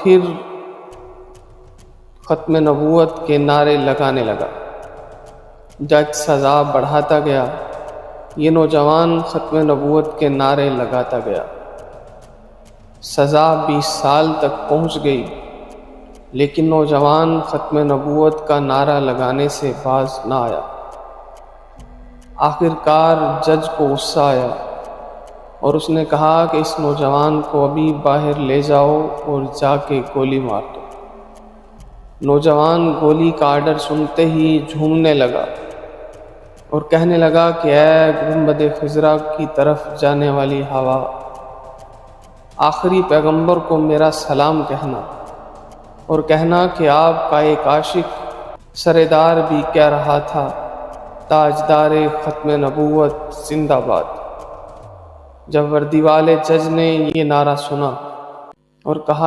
پھر ختم نبوت کے نعرے لگانے لگا۔ جج سزا بڑھاتا گیا، یہ نوجوان ختم نبوت کے نعرے لگاتا گیا۔ سزا 20 سال تک پہنچ گئی، لیکن نوجوان ختم نبوت کا نعرہ لگانے سے باز نہ آیا۔ آخر کار جج کو غصہ آیا اور اس نے کہا کہ اس نوجوان کو ابھی باہر لے جاؤ اور جا کے گولی مار دو۔ نوجوان گولی کا آرڈر سنتے ہی جھومنے لگا اور کہنے لگا کہ اے گنبد خضرا کی طرف جانے والی ہوا، آخری پیغمبر کو میرا سلام کہنا اور کہنا کہ آپ کا ایک عاشق سردار بھی کہہ رہا تھا، تاجدار ختم نبوت زندہ باد۔ جب وردی والے جج نے یہ نعرہ سنا اور کہا